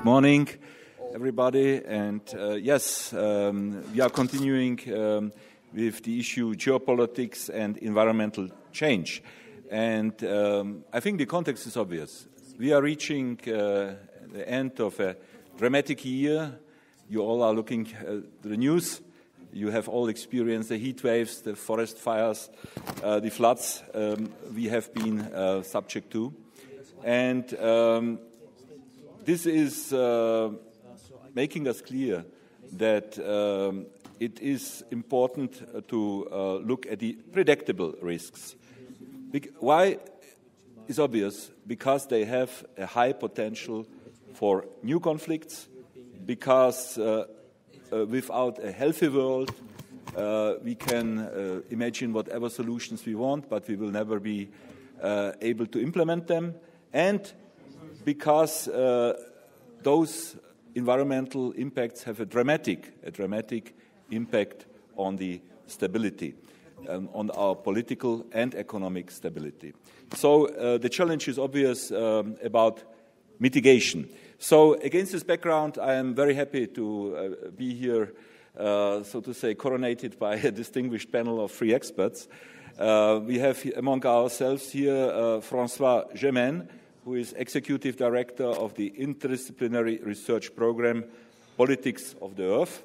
Good morning, everybody. And yes, we are continuing with the issue geopolitics and environmental change. And I think the context is obvious. We are reaching the end of a dramatic year. You all are looking at the news. You have all experienced the heat waves, the forest fires, the floods we have been subject to. And this is making us clear that it is important to look at the predictable risks. Why is obvious? Because they have a high potential for new conflicts, because without a healthy world, we can imagine whatever solutions we want, but we will never be able to implement them. And because those environmental impacts have a dramatic impact on the stability, on our political and economic stability. So the challenge is obvious about mitigation. So against this background, I am very happy to be here, so to say, coronated by a distinguished panel of three experts. We have among ourselves here François Gemenne, who is Executive Director of the Interdisciplinary Research Program Politics of the Earth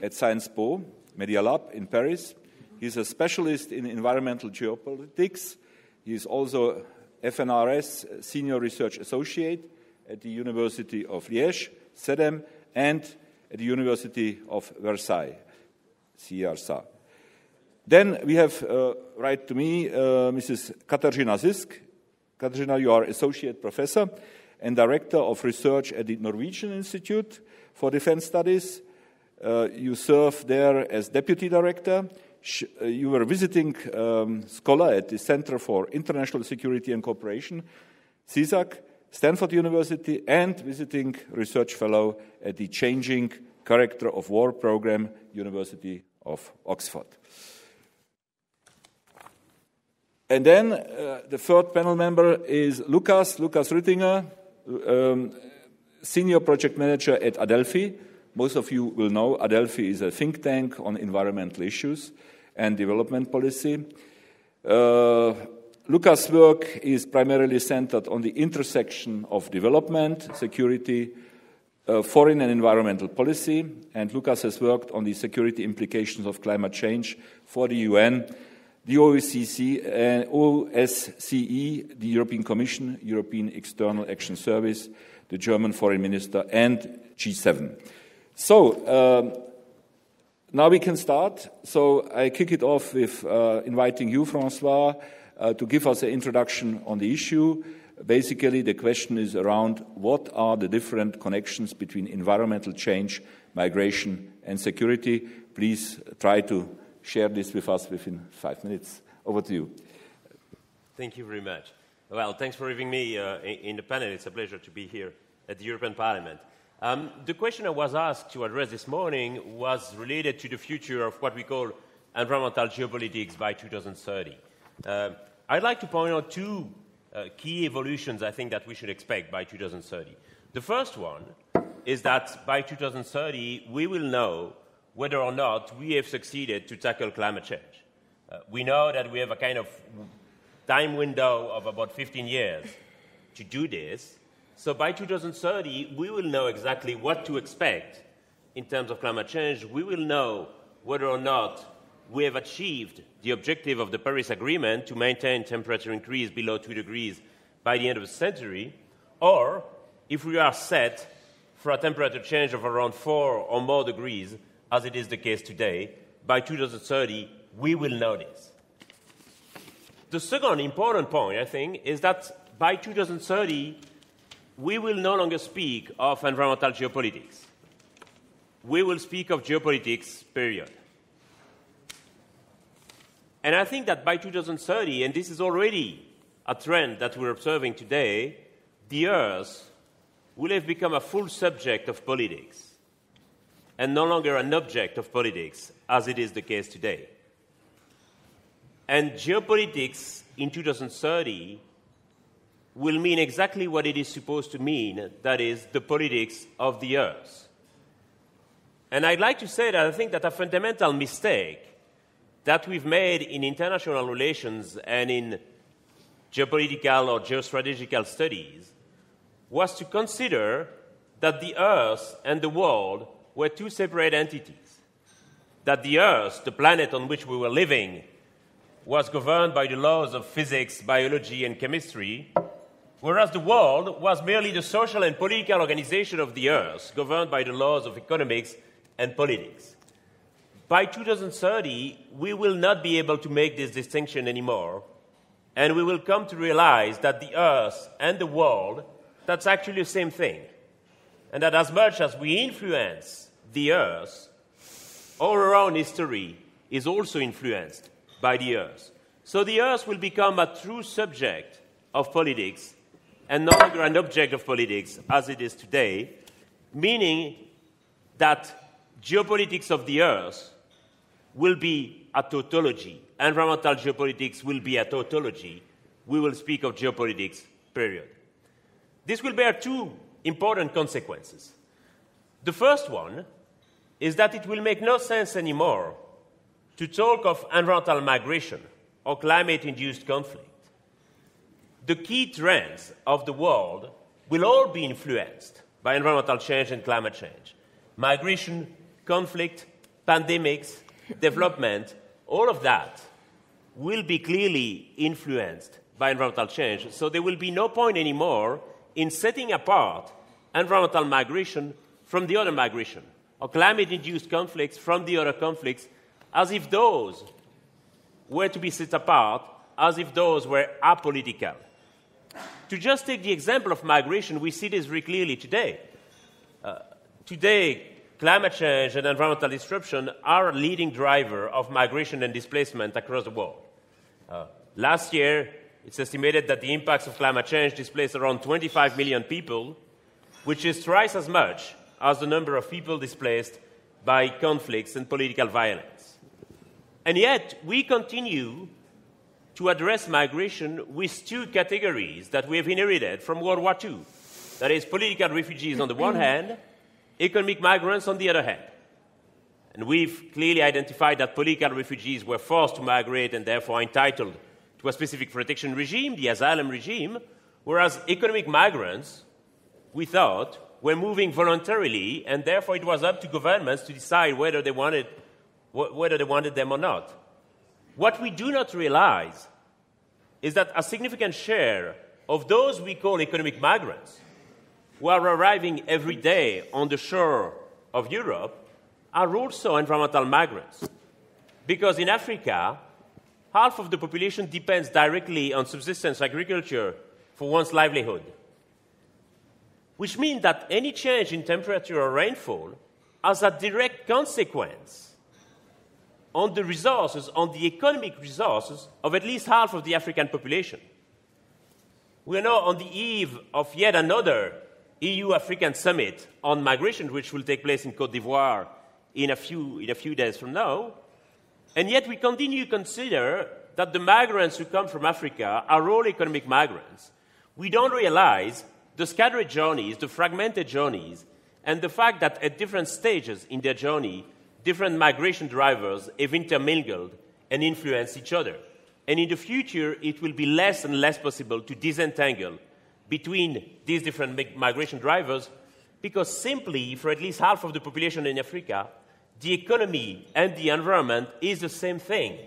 at Sciences Po Media Lab in Paris. He is a specialist in environmental geopolitics. He is also FNRS Senior Research Associate at the University of Liège, CEDEM, and at the University of Versailles, CRSA. Then we have, right to me, Mrs. Katarzyna Zysk. Katarzyna, you are Associate Professor and Director of Research at the Norwegian Institute for Defense Studies. You serve there as Deputy Director. You were a visiting scholar at the Center for International Security and Cooperation, CISAC, Stanford University, and visiting research fellow at the Changing Character of War program, University of Oxford. And then the third panel member is Lukas Rüttinger, Senior Project Manager at Adelphi. Most of you will know Adelphi is a think tank on environmental issues and development policy. Lukas' work is primarily centered on the intersection of development, security, foreign and environmental policy, and Lukas has worked on the security implications of climate change for the UN, the OSCE, the European Commission, European External Action Service, the German Foreign Minister, and G7. So now we can start. So I kick it off with inviting you, François, to give us an introduction on the issue. Basically, the question is around what are the different connections between environmental change, migration, and security. Please try to share this with us within 5 minutes. Over to you. Thank you very much. Well, thanks for having me in the panel. It's a pleasure to be here at the European Parliament. The question I was asked to address this morning was related to the future of what we call environmental geopolitics by 2030. I'd like to point out two key evolutions I think that we should expect by 2030. The first one is that by 2030 we will know whether or not we have succeeded to tackle climate change. We know that we have a kind of time window of about 15 years to do this. So by 2030, we will know exactly what to expect in terms of climate change. We will know whether or not we have achieved the objective of the Paris Agreement to maintain temperature increase below 2 degrees by the end of the century, or if we are set for a temperature change of around 4 or more degrees, as it is the case today. By 2030, we will know this. The second important point, I think, is that by 2030, we will no longer speak of environmental geopolitics. We will speak of geopolitics, period. And I think that by 2030, and this is already a trend that we're observing today, the Earth will have become a full subject of politics and no longer an object of politics, as it is the case today. And geopolitics in 2030 will mean exactly what it is supposed to mean, that is, the politics of the Earth. And I'd like to say that I think that a fundamental mistake that we've made in international relations and in geopolitical or geostrategical studies was to consider that the Earth and the world were two separate entities, that the Earth, the planet on which we were living, was governed by the laws of physics, biology, and chemistry, whereas the world was merely the social and political organization of the Earth, governed by the laws of economics and politics. By 2030, we will not be able to make this distinction anymore, and we will come to realize that the Earth and the world, that's actually the same thing, and that as much as we influence the Earth, all around history is also influenced by the Earth. So the Earth will become a true subject of politics and no longer an object of politics as it is today, meaning that geopolitics of the Earth will be a tautology. Environmental geopolitics will be a tautology. We will speak of geopolitics, period. This will bear two important consequences. The first one is that it will make no sense anymore to talk of environmental migration or climate-induced conflict. The key trends of the world will all be influenced by environmental change and climate change. Migration, conflict, pandemics, development, all of that will be clearly influenced by environmental change. So there will be no point anymore in setting apart environmental migration from the other migration, or climate-induced conflicts from the other conflicts, as if those were to be set apart, as if those were apolitical. To just take the example of migration, we see this very clearly today. Today, climate change and environmental disruption are a leading driver of migration and displacement across the world. Last year, it's estimated that the impacts of climate change displaced around 25 million people, which is twice as much as the number of people displaced by conflicts and political violence. And yet, we continue to address migration with two categories that we have inherited from World War II. That is, political refugees on the one hand, economic migrants on the other hand. And we've clearly identified that political refugees were forced to migrate and therefore entitled to a specific protection regime, the asylum regime, whereas economic migrants, we thought, were moving voluntarily, and therefore it was up to governments to decide whether they wanted them or not. What we do not realize is that a significant share of those we call economic migrants, who are arriving every day on the shore of Europe, are also environmental migrants. Because in Africa, half of the population depends directly on subsistence agriculture for one's livelihood, which means that any change in temperature or rainfall has a direct consequence on the resources, on the economic resources of at least half of the African population. We are now on the eve of yet another EU-African summit on migration, which will take place in Côte d'Ivoire in a few days from now. And yet we continue to consider that the migrants who come from Africa are all economic migrants. We don't realize the scattered journeys, the fragmented journeys, and the fact that at different stages in their journey, different migration drivers have intermingled and influenced each other. And in the future, it will be less and less possible to disentangle between these different migration drivers, because simply, for at least half of the population in Africa, the economy and the environment is the same thing.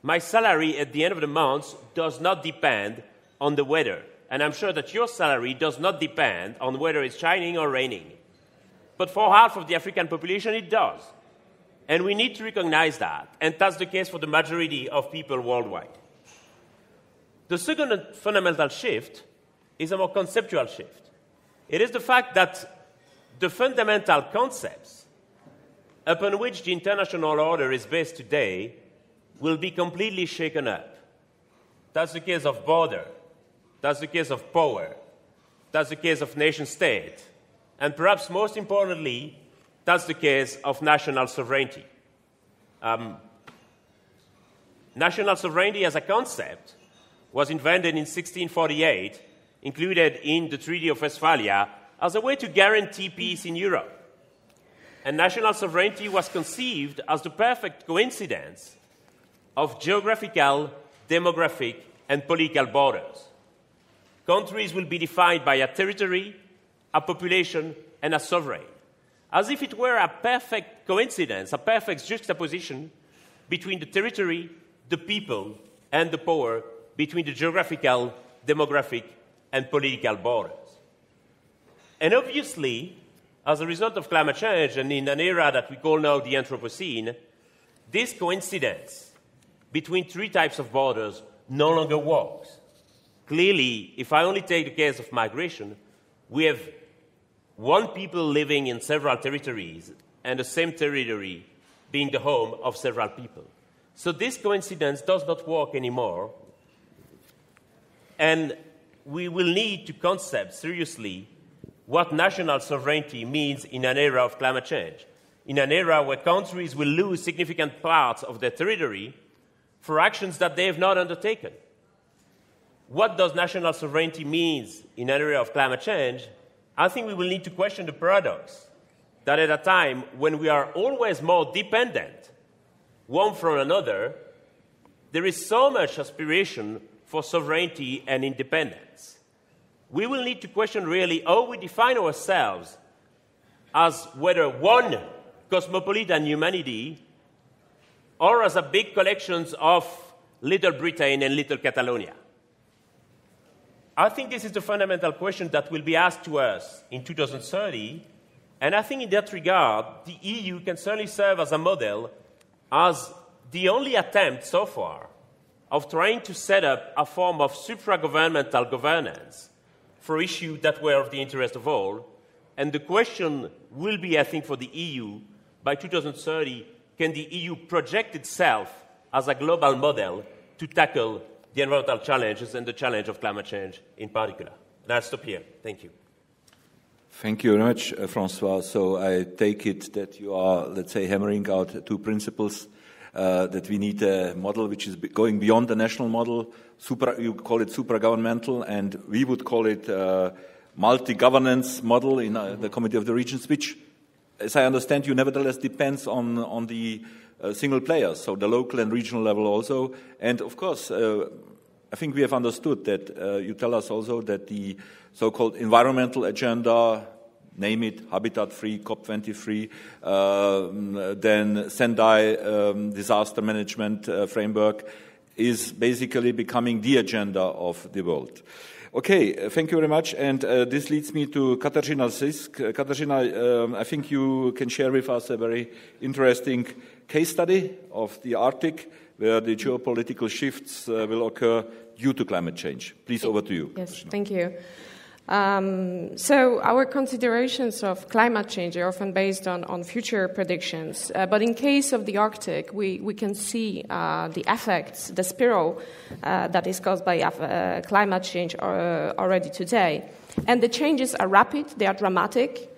My salary at the end of the month does not depend on the weather. And I'm sure that your salary does not depend on whether it's shining or raining. But for half of the African population, it does. And we need to recognize that. And that's the case for the majority of people worldwide. The second fundamental shift is a more conceptual shift. It is the fact that the fundamental concepts upon which the international order is based today will be completely shaken up. That's the case of border. That's the case of power. That's the case of nation-state. And perhaps most importantly, that's the case of national sovereignty. National sovereignty as a concept was invented in 1648 included in the Treaty of Westphalia as a way to guarantee peace in Europe. And national sovereignty was conceived as the perfect coincidence of geographical, demographic, and political borders. Countries will be defined by a territory, a population, and a sovereign, as if it were a perfect coincidence, a perfect juxtaposition between the territory, the people, and the power, between the geographical, demographic, and political borders. And obviously, as a result of climate change, and in an era that we call now the Anthropocene, this coincidence between three types of borders no longer works. Clearly, if I only take the case of migration, we have one people living in several territories, and the same territory being the home of several people. So this coincidence does not work anymore, and we will need to concept seriously what national sovereignty means in an era of climate change, in an era where countries will lose significant parts of their territory for actions that they have not undertaken. What does national sovereignty mean in an era of climate change? I think we will need to question the paradox that at a time when we are always more dependent one from another, there is so much aspiration for sovereignty and independence. We will need to question really how we define ourselves as whether one cosmopolitan humanity or as a big collection of Little Britain and Little Catalonia. I think this is the fundamental question that will be asked to us in 2030, and I think in that regard, the EU can certainly serve as a model, as the only attempt so far of trying to set up a form of supragovernmental governance for issues that were of the interest of all. And the question will be, I think, for the EU, by 2030, can the EU project itself as a global model to tackle the environmental challenges and the challenge of climate change in particular? And I'll stop here. Thank you. Thank you very much, François. So I take it that you are, let's say, hammering out two principles, that we need a model which is going beyond the national model. You call it supragovernmental, and we would call it multi-governance model in the Committee of the Regions, which, as I understand you, nevertheless depends on the single players, so the local and regional level also. And of course, I think we have understood that you tell us also that the so-called environmental agenda, name it, habitat-free, COP23, then Sendai disaster management framework, is basically becoming the agenda of the world. Okay, thank you very much. And this leads me to Katarzyna Zysk. Katarzyna, I think you can share with us a very interesting case study of the Arctic, where the geopolitical shifts will occur due to climate change. Please, over to you. Yes, thank you. So our considerations of climate change are often based on future predictions. But in case of the Arctic, we can see the effects, the spiral that is caused by climate change already today. And the changes are rapid, they are dramatic,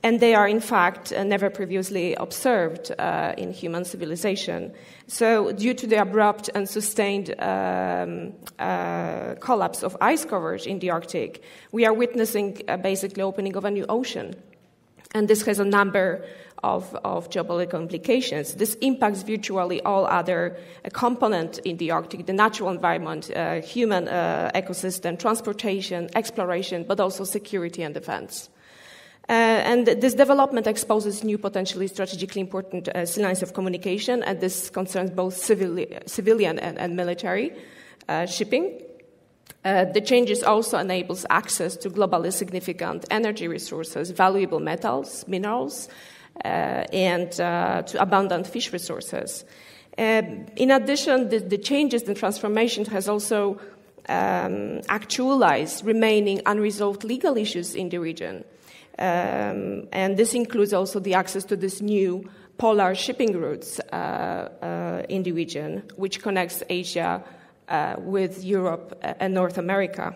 and they are, in fact, never previously observed in human civilization. So due to the abrupt and sustained collapse of ice covers in the Arctic, we are witnessing basically opening of a new ocean. And this has a number of geopolitical implications. This impacts virtually all other components in the Arctic, the natural environment, human ecosystem, transportation, exploration, but also security and defense. And this development exposes new, potentially strategically important lines of communication, and this concerns both civilian and military shipping. The changes also enables access to globally significant energy resources, valuable metals, minerals, and to abundant fish resources. In addition, the changes and transformation has also actualized remaining unresolved legal issues in the region. And this includes also the access to this new polar shipping routes in the region, which connects Asia with Europe and North America.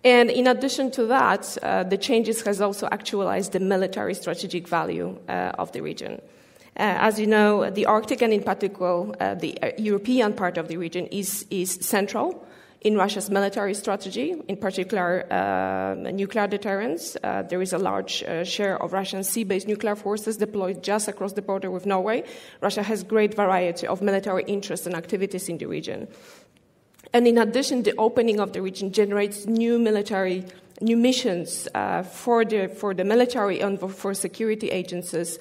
And in addition to that, the changes has also actualized the military strategic value of the region. As you know, the Arctic, and in particular the European part of the region, is central in Russia's military strategy, in particular nuclear deterrence. There is a large share of Russian sea-based nuclear forces deployed just across the border with Norway. Russia has great variety of military interests and activities in the region. And in addition, the opening of the region generates new missions for the military and for security agencies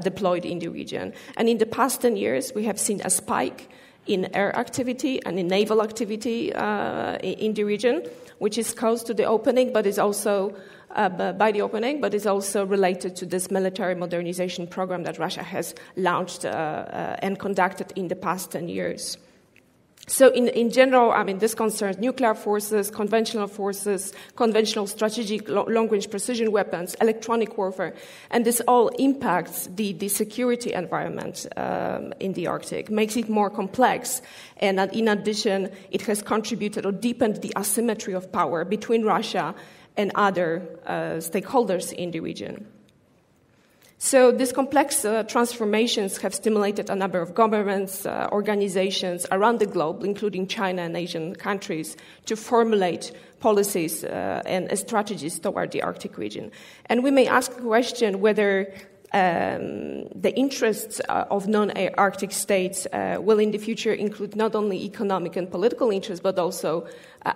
deployed in the region. And in the past 10 years, we have seen a spike in air activity and in naval activity in the region, which is caused to the opening, but is also by the opening, but is also related to this military modernization program that Russia has launched and conducted in the past 10 years. So in general, I mean, this concerns nuclear forces, conventional strategic long-range precision weapons, electronic warfare, and this all impacts the security environment in the Arctic, makes it more complex, and in addition, it has contributed or deepened the asymmetry of power between Russia and other stakeholders in the region. So these complex transformations have stimulated a number of governments, organizations around the globe, including China and Asian countries, to formulate policies and strategies toward the Arctic region. And we may ask the question whether the interests of non-Arctic states will in the future include not only economic and political interests, but also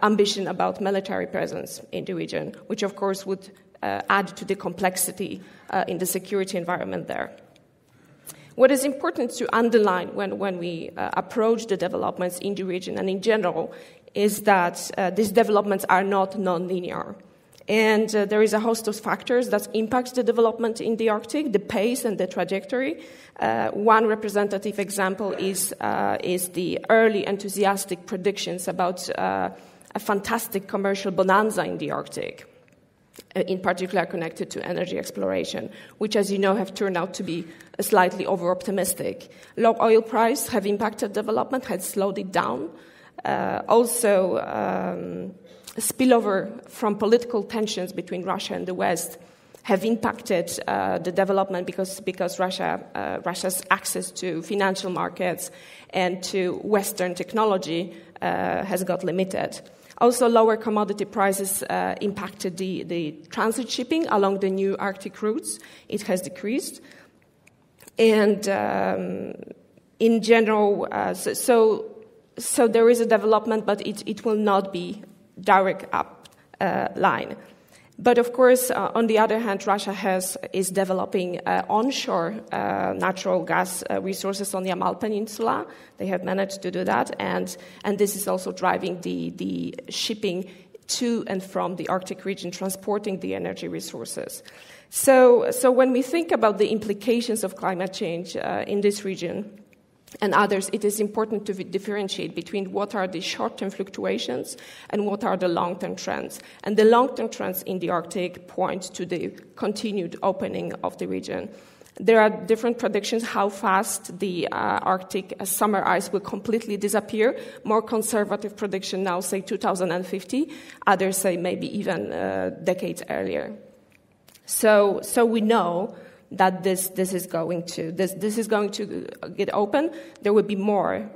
ambition about military presence in the region, which of course would add to the complexity in the security environment there. What is important to underline when we approach the developments in the region and in general is that these developments are not non-linear. And there is a host of factors that impact the development in the Arctic, the pace and the trajectory. One representative example is the early enthusiastic predictions about a fantastic commercial bonanza in the Arctic, in particular connected to energy exploration, which, as you know, have turned out to be slightly over-optimistic. Low oil price have impacted development, had slowed it down. Spillover from political tensions between Russia and the West have impacted the development because Russia's access to financial markets and to Western technology has got limited. Also, lower commodity prices impacted the transit shipping along the new Arctic routes. It has decreased. And in general, so there is a development, but it will not be direct up line. But of course, on the other hand, Russia is developing onshore natural gas resources on the Yamal Peninsula. They have managed to do that, and this is also driving the shipping to and from the Arctic region, transporting the energy resources. So when we think about the implications of climate change in this region and others, it is important to differentiate between what are the short-term fluctuations and what are the long-term trends. And the long-term trends in the Arctic point to the continued opening of the region. There are different predictions how fast the Arctic summer ice will completely disappear. More conservative prediction now say 2050. Others say maybe even decades earlier. So we know that this is going to get open. There will be more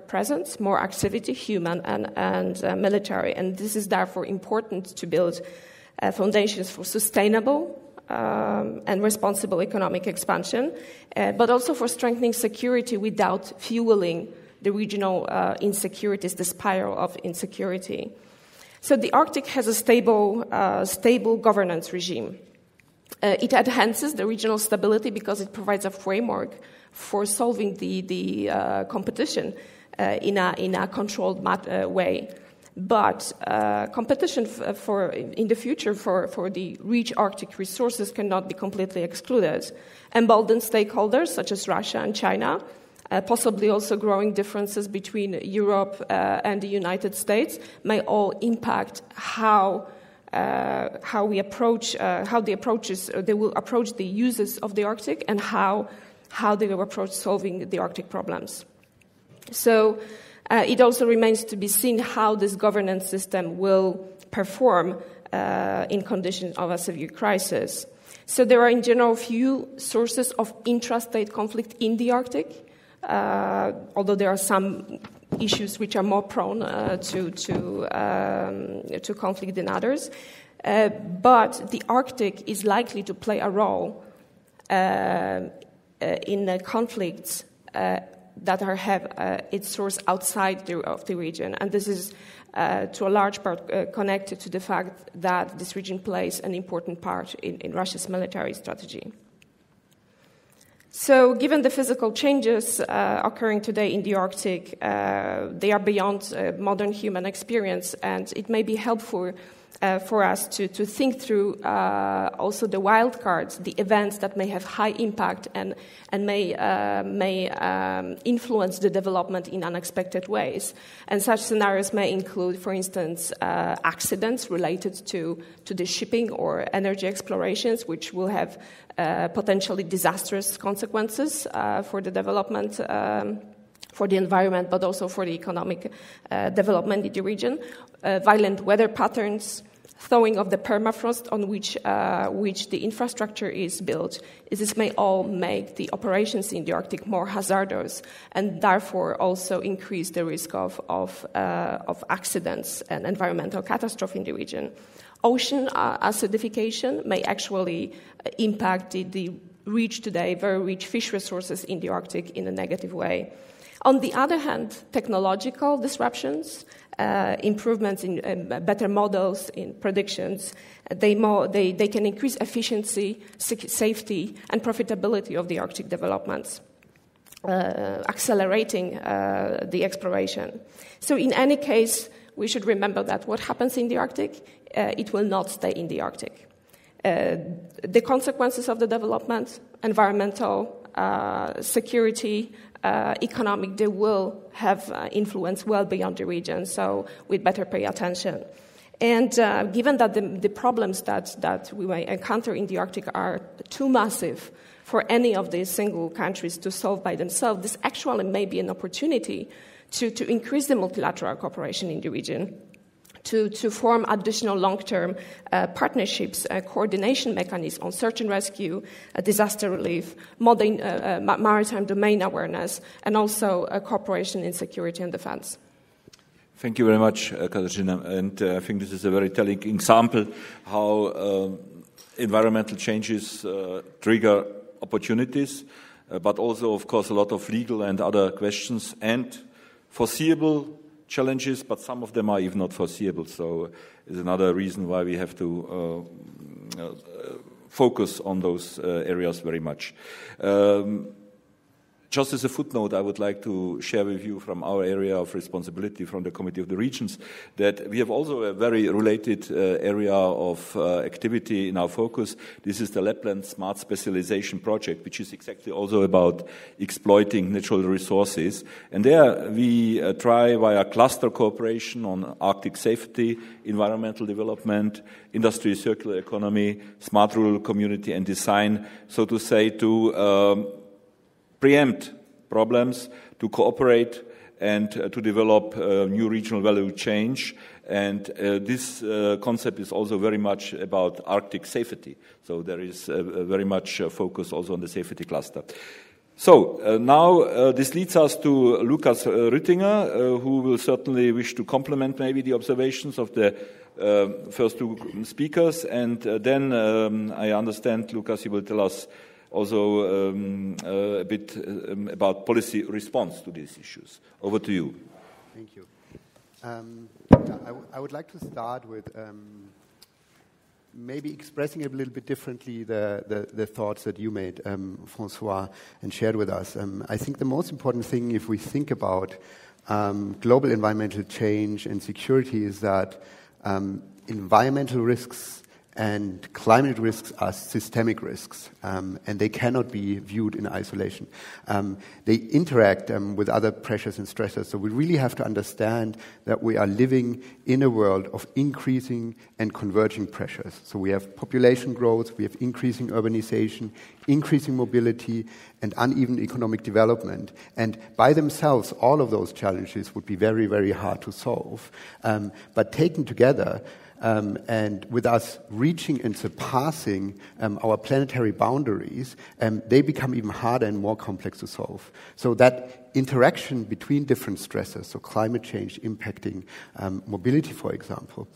presence, more activity, human and military, and this is therefore important to build foundations for sustainable and responsible economic expansion, but also for strengthening security without fueling the regional insecurities, the spiral of insecurity. So the Arctic has a stable governance regime. It enhances the regional stability because it provides a framework for solving the competition in a controlled way. But competition in the future for the rich Arctic resources cannot be completely excluded. Emboldened stakeholders such as Russia and China, possibly also growing differerences between Europe and the United States, may all impact how they will approach the uses of the Arctic and how they will approach solving the Arctic problems. So it also remains to be seen how this governance system will perform in conditions of a severe crisis. So there are in general few sources of intrastate conflict in the Arctic, although there are some issues which are more prone to conflict than others. But the Arctic is likely to play a role in conflicts that have its source outside of the region. And this is to a large part connected to the fact that this region plays an important part in Russia's military strategy. So given the physical changes occurring today in the Arctic, they are beyond modern human experience, and it may be helpful for us to think through also the wildcards, the events that may have high impact and may influence the development in unexpected ways. And such scenarios may include, for instance, accidents related to the shipping or energy explorations, which will have potentially disastrous consequences for the development, for the environment, but also for the economic development in the region. Violent weather patterns, thawing of the permafrost on which the infrastructure is built. This may all make the operations in the Arctic more hazardous, and therefore also increase the risk of accidents and environmental catastrophe in the region. Ocean acidification may actually impact the very rich fish resources in the Arctic in a negative way. On the other hand, technological disruptions, improvements in better models, in predictions, they can increase efficiency, safety, and profitability of the Arctic developments, accelerating the exploration. So in any case, we should remember that what happens in the Arctic, it will not stay in the Arctic. The consequences of the development, environmental, security, economic, they will have influence well beyond the region, so we'd better pay attention. And given that the problems that we may encounter in the Arctic are too massive for any of these single countries to solve by themselves, this actually may be an opportunity to increase the multilateral cooperation in the region, to form additional long-term partnerships, coordination mechanisms on search and rescue, disaster relief, maritime domain awareness, and also cooperation in security and defense. Thank you very much, Katarzyna. And I think this is a very telling example how environmental changes trigger opportunities, but also, of course, a lot of legal and other questions and foreseeable challenges, but some of them are even not foreseeable. So it's another reason why we have to focus on those areas very much. Just as a footnote, I would like to share with you from our area of responsibility from the Committee of the Regions that we have also a very related area of activity in our focus. This is the Lapland Smart Specialization Project, which is exactly also about exploiting natural resources. And there we try via cluster cooperation on Arctic safety, environmental development, industry, circular economy, smart rural community and design, so to say, to preempt problems, to cooperate, and to develop new regional value change. And this concept is also very much about Arctic safety. So there is very much focus also on the safety cluster. So now this leads us to Lukas Rüttinger, who will certainly wish to complement maybe the observations of the first two speakers. And then I understand, Lukas, you will tell us also a bit about policy response to these issues. Over to you. Thank you. I would like to start with maybe expressing a little bit differently the thoughts that you made, François, and shared with us. I think the most important thing, if we think about global environmental change and security, is that environmental risks and climate risks are systemic risks, and they cannot be viewed in isolation. They interact with other pressures and stressors. So we really have to understand that we are living in a world of increasing and converging pressures. So we have population growth, we have increasing urbanization, increasing mobility, and uneven economic development. And by themselves, all of those challenges would be very, very hard to solve. But taken together, and with us reaching and surpassing our planetary boundaries, they become even harder and more complex to solve. So that interaction between different stressors, so climate change impacting mobility, for example,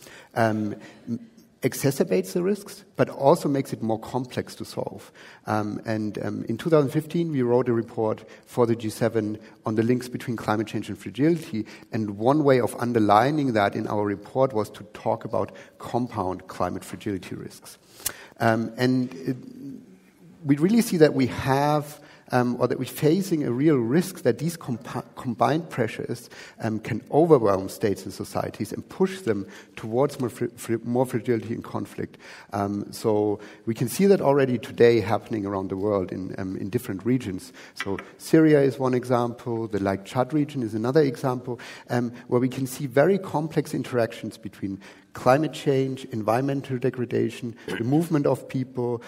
exacerbates the risks, but also makes it more complex to solve. In 2015, we wrote a report for the G7 on the links between climate change and fragility, and one way of underlining that in our report was to talk about compound climate fragility risks. We really see that we have or that we're facing a real risk that these combined pressures can overwhelm states and societies and push them towards more fragility and conflict. So we can see that already today happening around the world in different regions. So Syria is one example, the Lake Chad region is another example, where we can see very complex interactions between climate change, environmental degradation, the movement of people,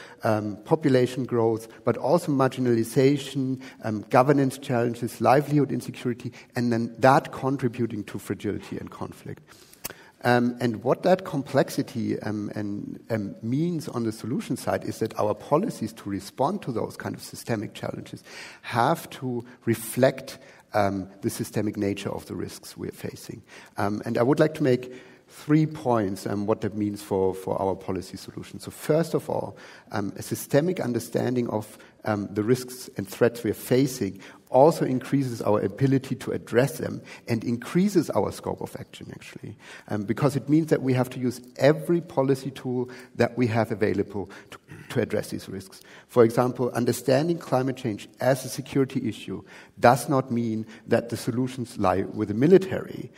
population growth, but also marginalization, governance challenges, livelihood insecurity, and then that contributing to fragility and conflict. And what that complexity means on the solution side is that our policies to respond to those kind of systemic challenges have to reflect the systemic nature of the risks we're facing. And I would like to make 3 points and what that means for our policy solutions. So first of all, a systemic understanding of the risks and threats we are facing also increases our ability to address them and increases our scope of action, actually, because it means that we have to use every policy tool that we have available to address these risks. For example, understanding climate change as a security issue does not mean that the solutions lie with the military,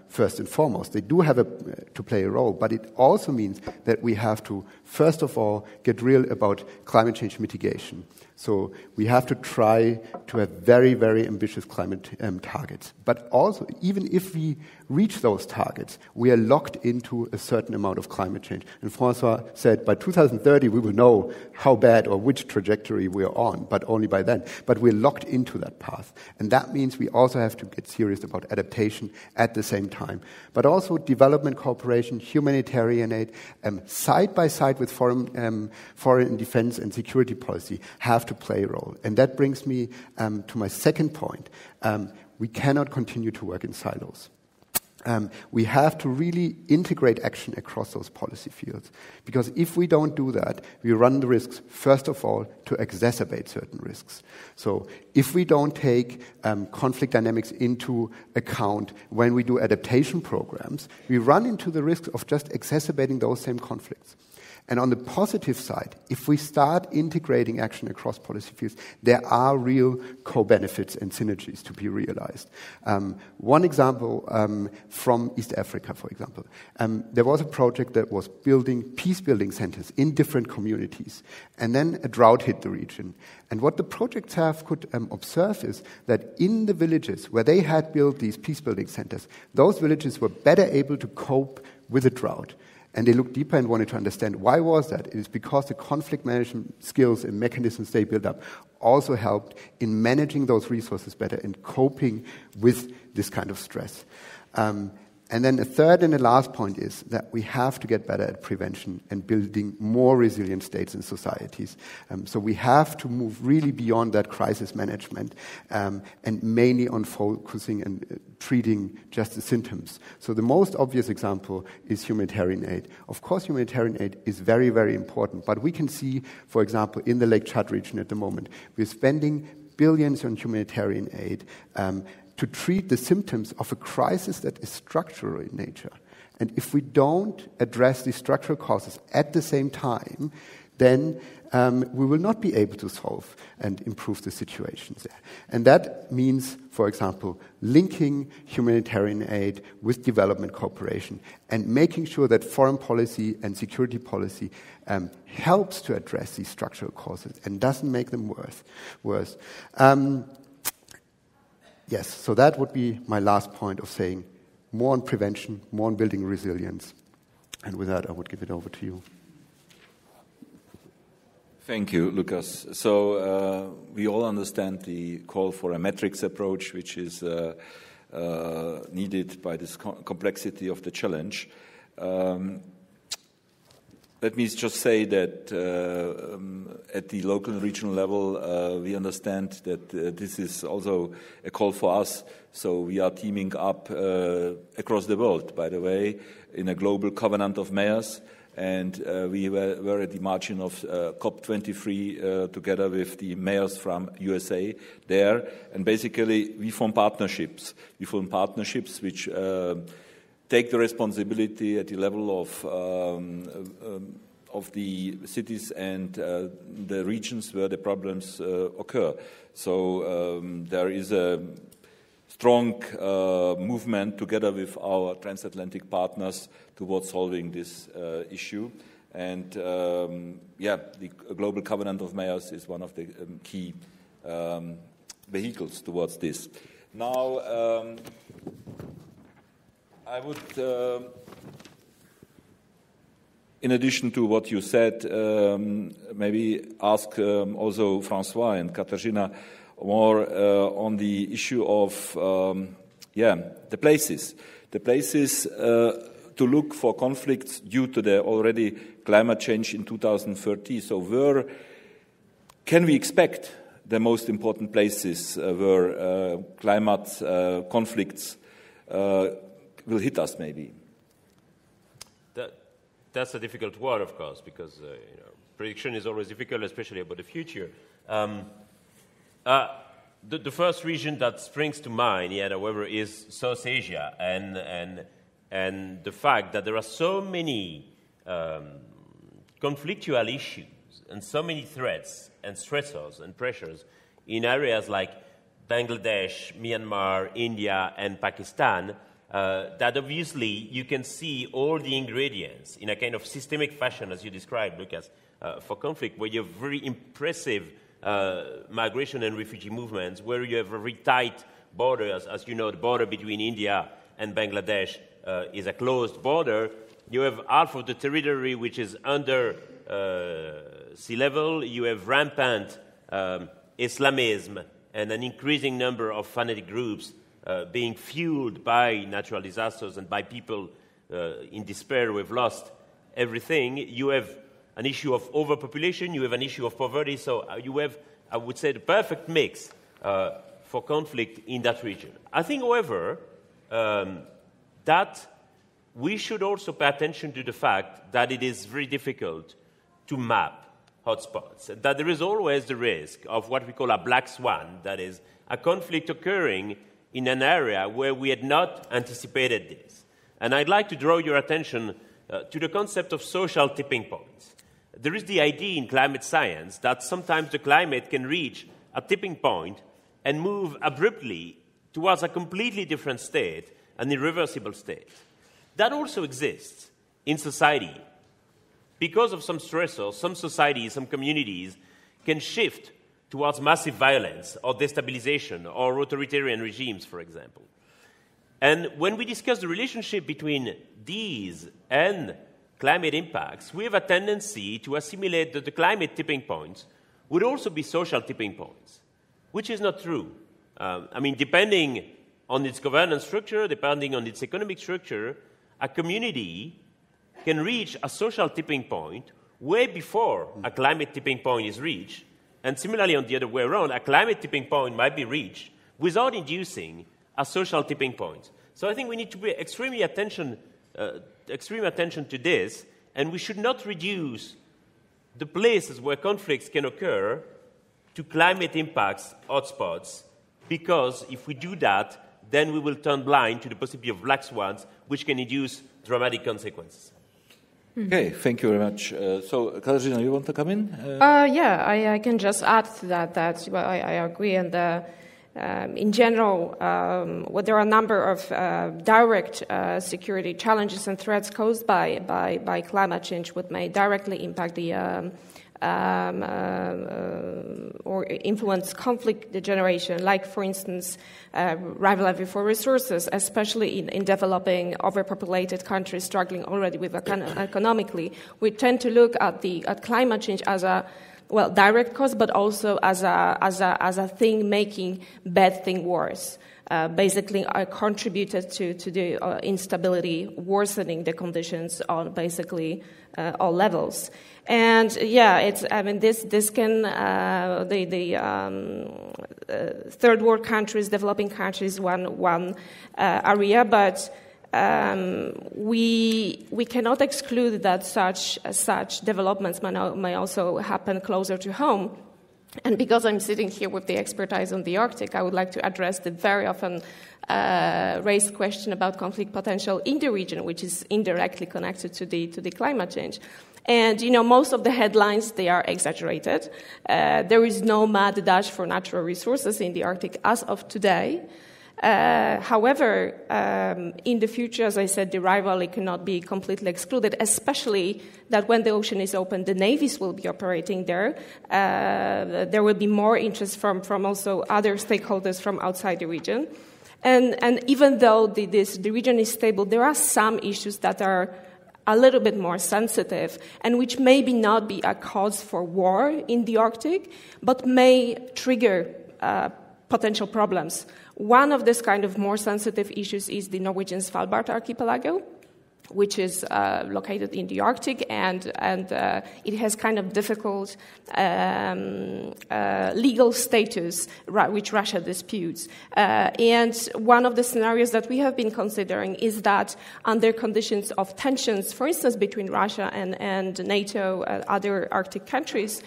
first and foremost. They do have to play a role, but it also means that we have to, first of all, get real about climate change mitigation. So we have to try to have very, very ambitious climate targets. But also, even if we reach those targets, we are locked into a certain amount of climate change. And François said by 2030 we will know how bad or which trajectory we are on, but only by then. But we're locked into that path. And that means we also have to get serious about adaptation at the same time. But also development cooperation, humanitarian aid, side by side with foreign defense and security policy have to play a role. And that brings me to my second point. We cannot continue to work in silos. We have to really integrate action across those policy fields. Because if we don't do that, we run the risks, first of all, to exacerbate certain risks. So if we don't take conflict dynamics into account when we do adaptation programs, we run into the risk of just exacerbating those same conflicts. And on the positive side, if we start integrating action across policy fields, there are real co-benefits and synergies to be realized. One example from East Africa, for example. There was a project that was building peace-building centers in different communities. And then a drought hit the region. And what the project staff could observe is that in the villages where they had built these peace-building centers, those villages were better able to cope with the drought. And they looked deeper and wanted to understand why was that. It is because the conflict management skills and mechanisms they built up also helped in managing those resources better and coping with this kind of stress. And then a third and a last point is that we have to get better at prevention and building more resilient states and societies. So we have to move really beyond that crisis management and mainly on focusing and treating just the symptoms. So the most obvious example is humanitarian aid. Of course, humanitarian aid is very, very important, but we can see, for example, in the Lake Chad region at the moment, we're spending billions on humanitarian aid to treat the symptoms of a crisis that is structural in nature. And if we don't address these structural causes at the same time, then we will not be able to solve and improve the situations there. And that means, for example, linking humanitarian aid with development cooperation and making sure that foreign policy and security policy helps to address these structural causes and doesn't make them worse. Yes, so that would be my last point of saying more on prevention, more on building resilience. And with that, I would give it over to you. Thank you, Lukas. So we all understand the call for a metrics approach, which is needed by this complexity of the challenge. Let me just say that at the local and regional level, we understand that this is also a call for us. So we are teaming up across the world, by the way, in a global covenant of mayors. And we were at the margin of COP23 together with the mayors from USA there. And basically, we form partnerships. We form partnerships which take the responsibility at the level of the cities and the regions where the problems occur. So there is a strong movement together with our transatlantic partners towards solving this issue. And the Global Covenant of Mayors is one of the key vehicles towards this. Now, I would, in addition to what you said, maybe ask also François and Katarzyna more on the issue of the places. The places to look for conflicts due to the already climate change in 2030. So where can we expect the most important places where climate conflicts will hit us, maybe? That's a difficult word, of course, because prediction is always difficult, especially about the future. The first region that springs to mind, however, is South Asia, and the fact that there are so many conflictual issues and so many threats and stressors and pressures in areas like Bangladesh, Myanmar, India, and Pakistan, that obviously you can see all the ingredients in a kind of systemic fashion, as you described, Lukas, for conflict, where you have very impressive migration and refugee movements, where you have very tight borders. As you know, the border between India and Bangladesh is a closed border. You have half of the territory which is under sea level. You have rampant Islamism and an increasing number of fanatic groups being fueled by natural disasters and by people in despair who have lost everything. You have an issue of overpopulation, you have an issue of poverty, so you have, I would say, the perfect mix for conflict in that region. I think, however, that we should also pay attention to the fact that it is very difficult to map hotspots, that there is always the risk of what we call a black swan, that is, a conflict occurring in an area where we had not anticipated this. And I'd like to draw your attention to the concept of social tipping points. There is the idea in climate science that sometimes the climate can reach a tipping point and move abruptly towards a completely different state, an irreversible state. That also exists in society. Because of some stressors, some societies, some communities can shift towards massive violence or destabilization or authoritarian regimes, for example. And when we discuss the relationship between these and climate impacts, we have a tendency to assimilate that the climate tipping points would also be social tipping points, which is not true. Depending on its governance structure, depending on its economic structure, a community can reach a social tipping point way before a climate tipping point is reached. And similarly, on the other way around, a climate tipping point might be reached without inducing a social tipping point. So I think we need to pay extreme attention to this, and we should not reduce the places where conflicts can occur to climate impacts hotspots, because if we do that, then we will turn blind to the possibility of black swans, which can induce dramatic consequences. Okay, thank you very much. So, Katarzyna, you want to come in? I can just add to that I agree. And in general, there are a number of direct security challenges and threats caused by climate change, which may directly impact the or influence conflict generation, like, for instance, rivalry for resources, especially in developing, overpopulated countries struggling already with economically. We tend to look at climate change as a direct cause, but also as a thing making bad thing worse. basically contributed to the instability, worsening the conditions on basically all levels. And this can third world countries, developing countries, one area, but we cannot exclude that such developments may also happen closer to home. And because I'm sitting here with the expertise on the Arctic, I would like to address the very often raised question about conflict potential in the region, which is indirectly connected to the climate change. And, most of the headlines, they are exaggerated. There is no mad dash for natural resources in the Arctic as of today. However, in the future, as I said, the rivalry cannot be completely excluded, especially that when the ocean is open, the navies will be operating there. There will be more interest from also other stakeholders from outside the region. And even though the region is stable, there are some issues that are a little bit more sensitive and which maybe not be a cause for war in the Arctic, but may trigger potential problems. One of these kind of more sensitive issues is the Norwegian Svalbard archipelago, which is located in the Arctic, and it has kind of difficult legal status, which Russia disputes. And one of the scenarios that we have been considering is that under conditions of tensions, for instance, between Russia and NATO, other Arctic countries,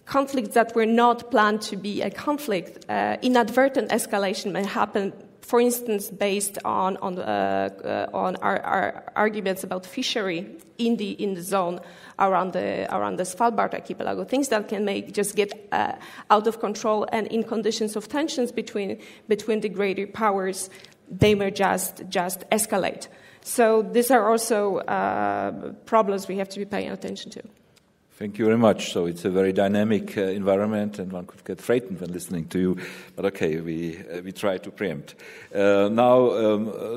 conflicts that were not planned to be a conflict, inadvertent escalation may happen. For instance, based on our arguments about fishery in the zone around the Svalbard archipelago, things that can just get out of control, and in conditions of tensions between the greater powers, they may just escalate. So these are also problems we have to be paying attention to. Thank you very much. So it's a very dynamic environment, and one could get frightened when listening to you. But okay, we try to preempt. Now,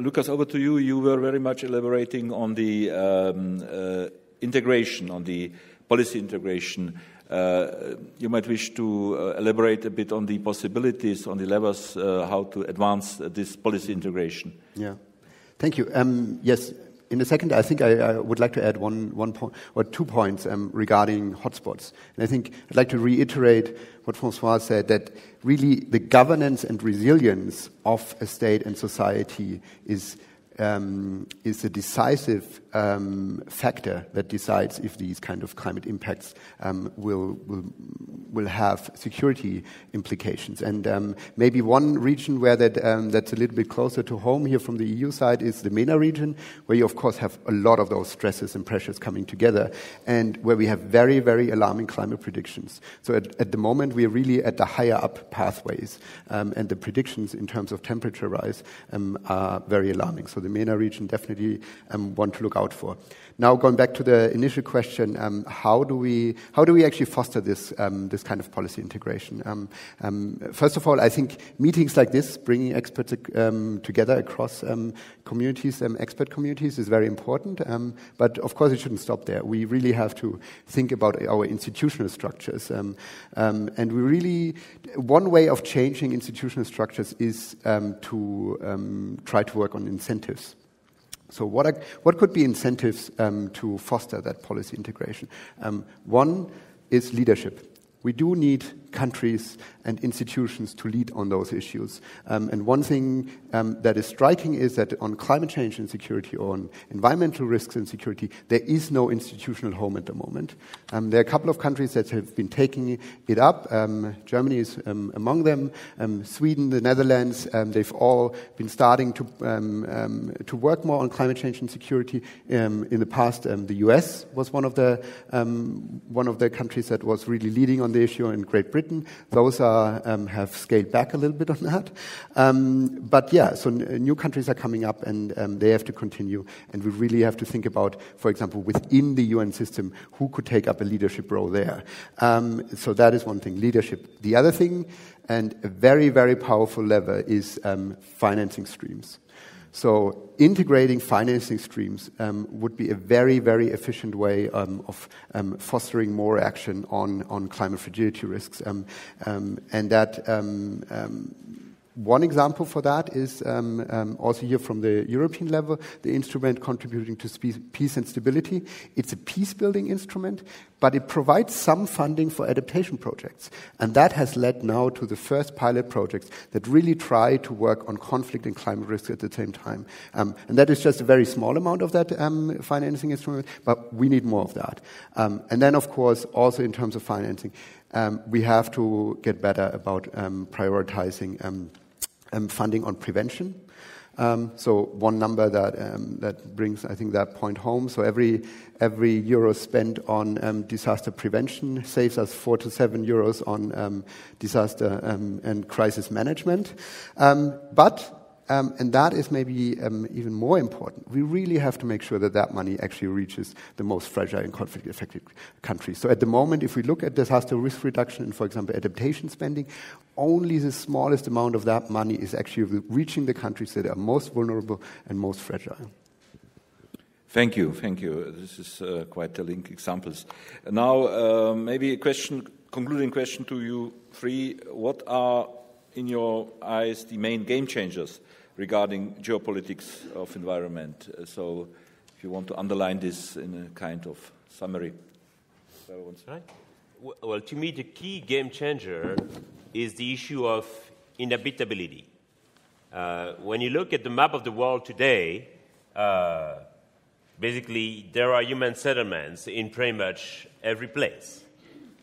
Lukas, over to you. You were very much elaborating on the integration, on the policy integration. You might wish to elaborate a bit on the possibilities, on the levers, how to advance this policy integration. Yeah, thank you. Yes. In a second, I think I would like to add one point or 2 points regarding hotspots. And I think I'd like to reiterate what François said, that really the governance and resilience of a state and society is a decisive factor that decides if these kind of climate impacts will have security implications. And maybe one region where that's a little bit closer to home here from the EU side is the MENA region, where you of course have a lot of those stresses and pressures coming together, and where we have very, very alarming climate predictions. So at the moment we are really at the higher up pathways, and the predictions in terms of temperature rise are very alarming. So the MENA region definitely one to look out for. Now, going back to the initial question, how do we actually foster this kind of policy integration? First of all, I think meetings like this, bringing experts together across communities, expert communities, is very important. But of course, it shouldn't stop there. We really have to think about our institutional structures, and we really, one way of changing institutional structures is to try to work on incentives. So what could be incentives to foster that policy integration? One is leadership. We do need countries and institutions to lead on those issues. And one thing that is striking is that on climate change and security, or on environmental risks and security, there is no institutional home at the moment. There are a couple of countries that have been taking it up. Germany is among them. Sweden, the Netherlands, they've all been starting to work more on climate change and security. In the past, the US was one of the countries that was really leading on the issue, in Great Britain. Those have scaled back a little bit on that. But yeah, so new countries are coming up, and they have to continue. And we really have to think about, for example, within the UN system, who could take up a leadership role there. So that is one thing, leadership. The other thing, and a very, very powerful lever, is financing streams. So integrating financing streams would be a very, very efficient way of fostering more action on climate fragility risks. And that One example for that is also here from the European level, the instrument contributing to peace and stability. It's a peace-building instrument, but it provides some funding for adaptation projects. And that has led now to the first pilot projects that really try to work on conflict and climate risk at the same time. And that is just a very small amount of that financing instrument, but we need more of that. And then, of course, also in terms of financing, we have to get better about prioritizing funding on prevention. So one number that brings, I think, that point home. So every euro spent on disaster prevention saves us 4 to 7 euros on disaster and crisis management. And that is maybe even more important. We really have to make sure that that money actually reaches the most fragile and conflict-affected countries. So at the moment, if we look at disaster risk reduction and, for example, adaptation spending, only the smallest amount of that money is actually reaching the countries that are most vulnerable and most fragile. Thank you. This is quite telling examples. Now, maybe a concluding question to you three. What are, in your eyes, the main game changers regarding geopolitics of environment? So if you want to underline this in a kind of summary. Right. Well, to me, the key game changer is the issue of inhabitability. When you look at the map of the world today, basically there are human settlements in pretty much every place.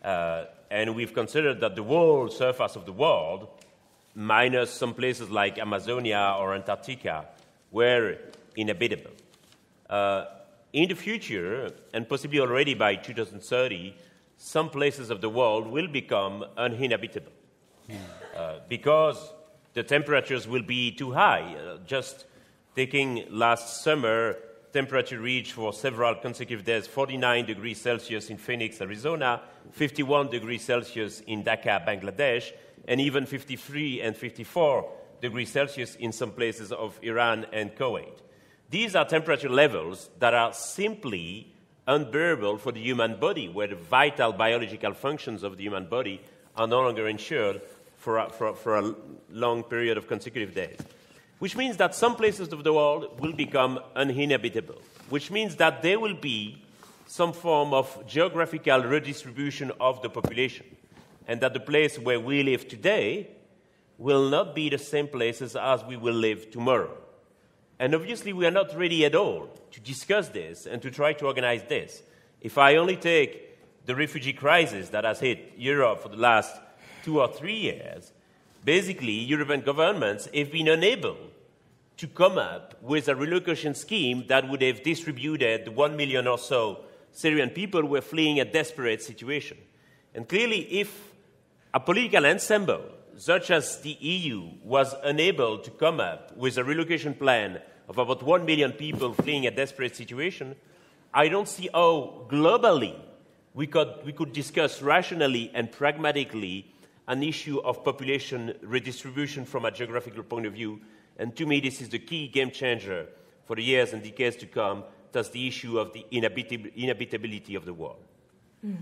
And we've considered that the whole surface of the world, minus some places like Amazonia or Antarctica, were inhabitable. In the future, and possibly already by 2030, some places of the world will become uninhabitable because the temperatures will be too high. Just taking last summer, temperature reached for several consecutive days 49 degrees Celsius in Phoenix, Arizona, 51 degrees Celsius in Dhaka, Bangladesh, and even 53 and 54 degrees Celsius in some places of Iran and Kuwait. These are temperature levels that are simply unbearable for the human body, where the vital biological functions of the human body are no longer ensured for a long period of consecutive days. Which means that some places of the world will become uninhabitable, which means that there will be some form of geographical redistribution of the population, and that the place where we live today will not be the same places as we will live tomorrow. And obviously, we are not ready at all to discuss this and to try to organize this. If I only take the refugee crisis that has hit Europe for the last 2 or 3 years, basically, European governments have been unable to come up with a relocation scheme that would have distributed 1 million or so Syrian people who were fleeing a desperate situation. And clearly, if a political ensemble such as the EU was unable to come up with a relocation plan of about 1 million people fleeing a desperate situation, I don't see how globally we could discuss rationally and pragmatically an issue of population redistribution from a geographical point of view. And to me, this is the key game changer for the years and decades to come. That's the issue of the inhabitability of the world. Mm.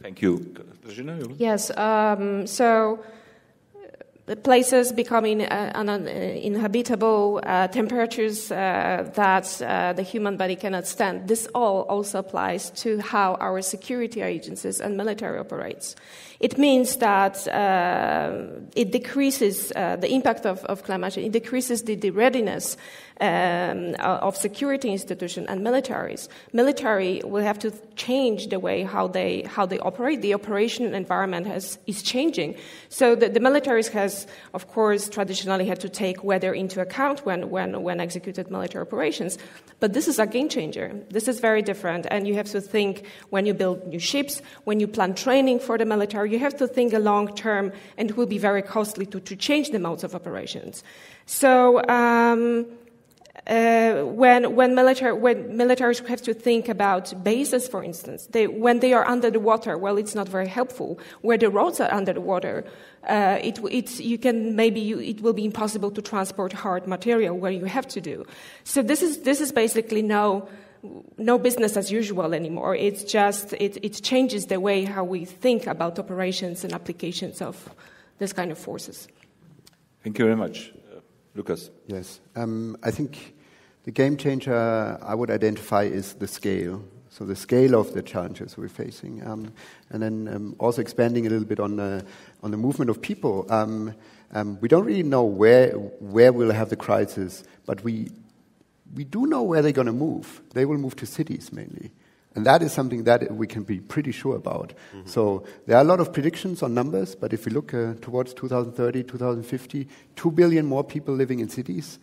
Thank you. Katarzyna? Yes. So the places becoming uninhabitable, temperatures that the human body cannot stand. This all also applies to how our security agencies and military operates. It means that it decreases the impact of climate change. It decreases the readiness of security institutions and militaries. Military will have to change the way how they operate. The operation environment is changing. So the militaries has, of course, traditionally had to take weather into account when executed military operations. But this is a game changer. This is very different. And you have to think when you build new ships, when you plan training for the military, you have to think a long term, and it will be very costly to change the modes of operations. So when militaries have to think about bases, for instance, when they are under the water, well, it's not very helpful. Where the roads are under the water, it will be impossible to transport hard material where you have to do. So this is basically no business as usual anymore. It's just it changes the way how we think about operations and applications of this kind of forces. Thank you very much. Lukas. Yes. I think the game changer I would identify is the scale. So the scale of the challenges we're facing. And then also expanding a little bit on the movement of people. We don't really know where we'll have the crisis, but we do know where they're going to move. They will move to cities mainly. And that is something that we can be pretty sure about. Mm-hmm. So there are a lot of predictions on numbers, but if we look towards 2030, 2050, 2 billion more people living in cities,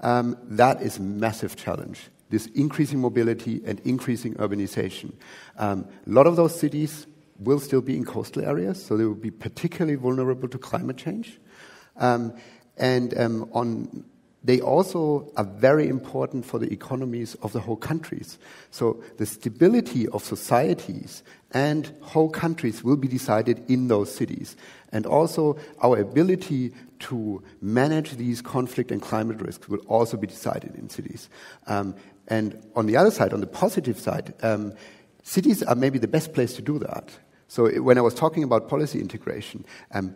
that is a massive challenge. This increasing mobility and increasing urbanization. A lot of those cities will still be in coastal areas, so they will be particularly vulnerable to climate change. They also are very important for the economies of the whole countries. So the stability of societies and whole countries will be decided in those cities. And also our ability to manage these conflict and climate risks will also be decided in cities. And on the other side, on the positive side, cities are maybe the best place to do that. So when I was talking about policy integration,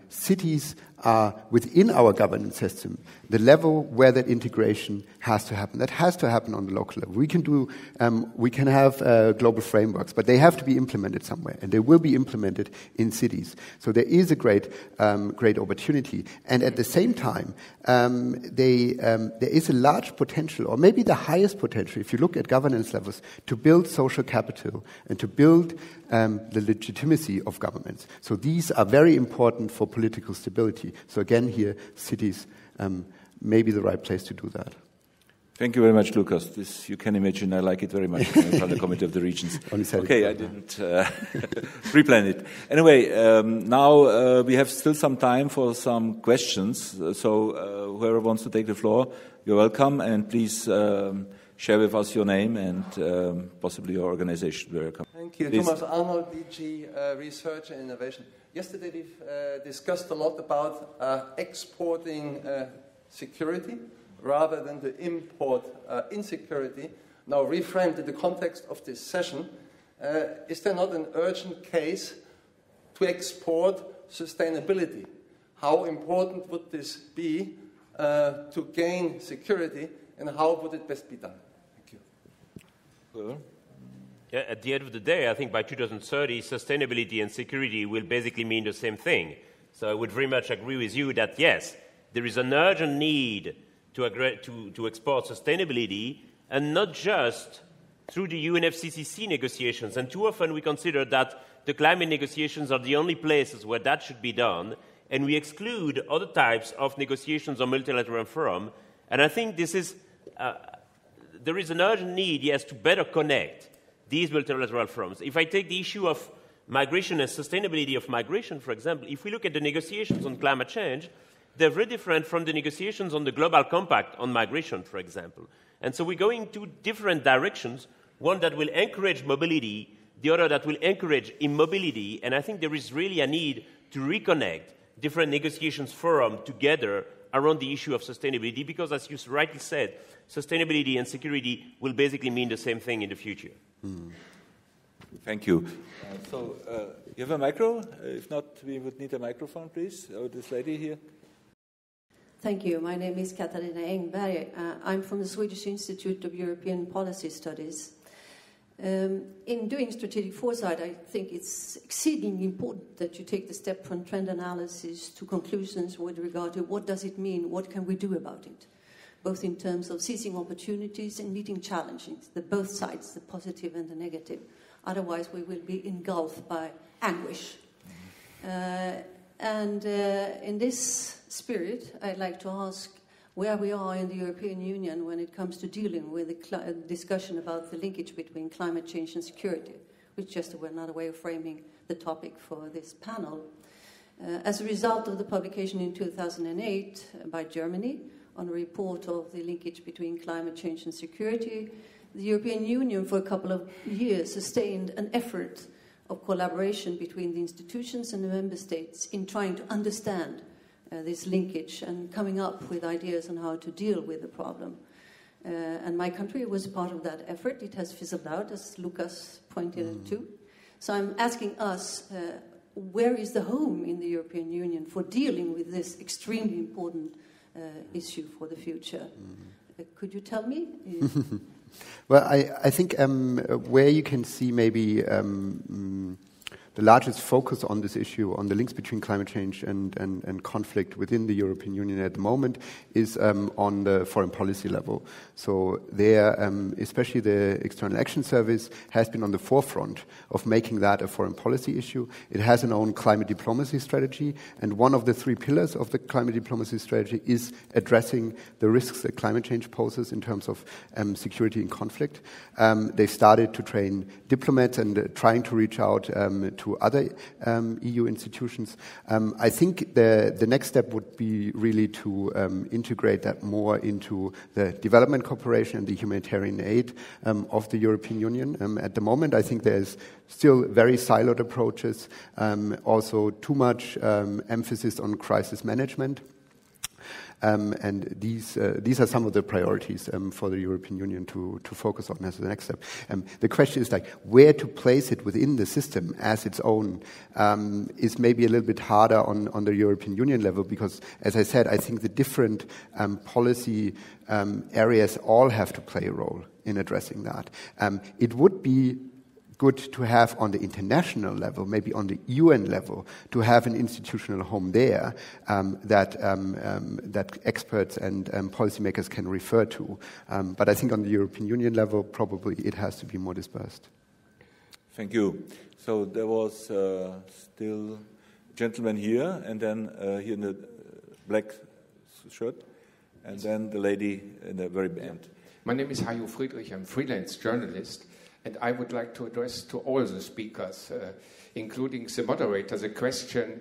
cities are within our governance system, the level where that integration has to happen. That has to happen on the local level. We can have global frameworks, but they have to be implemented somewhere, and they will be implemented in cities. So there is a great opportunity. And at the same time, there is a large potential, or maybe the highest potential, if you look at governance levels, to build social capital and to build the legitimacy of governments. So these are very important for political stability. So again, here, cities may be the right place to do that. Thank you very much, Lukas. This, you can imagine, I like it very much from the Committee of the Regions. Okay, I didn't pre-plan it. Anyway, now we have still some time for some questions. So whoever wants to take the floor, you're welcome. And please share with us your name and possibly your organization. Welcome. Thank you. Please. Thomas Arnold, DG Research and Innovation. Yesterday we've discussed a lot about exporting security rather than the import insecurity. Now reframed in the context of this session, is there not an urgent case to export sustainability? How important would this be to gain security, and how would it best be done? Thank you. Well, yeah, at the end of the day, I think by 2030, sustainability and security will basically mean the same thing. So I would very much agree with you that, yes, there is an urgent need to export sustainability, and not just through the UNFCCC negotiations. And too often we consider that the climate negotiations are the only places where that should be done, and we exclude other types of negotiations on multilateral forum. And I think this is, there is an urgent need, yes, to better connect these multilateral forums. If I take the issue of migration and sustainability of migration, for example, if we look at the negotiations on climate change, they're very different from the negotiations on the Global Compact on migration, for example. And so we're going two different directions, one that will encourage mobility, the other that will encourage immobility, and I think there is really a need to reconnect different negotiations forum together around the issue of sustainability, because as you rightly said, sustainability and security will basically mean the same thing in the future. Mm. Thank you. You have a micro? If not, we would need a microphone, please. Oh, this lady here. Thank you. My name is Katarzyna Engberg. I'm from the Swedish Institute of European Policy Studies. In doing strategic foresight, I think it's exceedingly important that you take the step from trend analysis to conclusions with regard to what does it mean, what can we do about it, both in terms of seizing opportunities and meeting challenges, the both sides, the positive and the negative. Otherwise, we will be engulfed by anguish. In this spirit, I'd like to ask where we are in the European Union when it comes to dealing with the discussion about the linkage between climate change and security, which is just another way of framing the topic for this panel. As a result of the publication in 2008 by Germany on a report of the linkage between climate change and security, the European Union for a couple of years sustained an effort of collaboration between the institutions and the member states in trying to understand this linkage and coming up with ideas on how to deal with the problem. And my country was part of that effort. It has fizzled out, as Lukas pointed to. So I'm asking us, where is the home in the European Union for dealing with this extremely important issue for the future? Could you tell me? Well, I think where you can see maybe the largest focus on this issue, on the links between climate change and conflict within the European Union at the moment, is on the foreign policy level. So there, especially the External Action Service has been on the forefront of making that a foreign policy issue. It has an own climate diplomacy strategy, and one of the 3 pillars of the climate diplomacy strategy is addressing the risks that climate change poses in terms of security and conflict. They started to train diplomats and trying to reach out to other EU institutions. I think the next step would be really to integrate that more into the development cooperation and the humanitarian aid of the European Union. At the moment, I think there's still very siloed approaches, also too much emphasis on crisis management. And these are some of the priorities for the European Union to focus on as the next step. The question is like where to place it within the system as its own is maybe a little bit harder on the European Union level because, as I said, I think the different policy areas all have to play a role in addressing that. It would be good to have on the international level, maybe on the UN level, to have an institutional home there that experts and policymakers can refer to. But I think on the European Union level, probably it has to be more dispersed. Thank you. So there was still a gentleman here, and then here in the black shirt, and then the lady in the very end. My name is Hugo Friedrich. I'm a freelance journalist. And I would like to address to all the speakers, including the moderator, the question,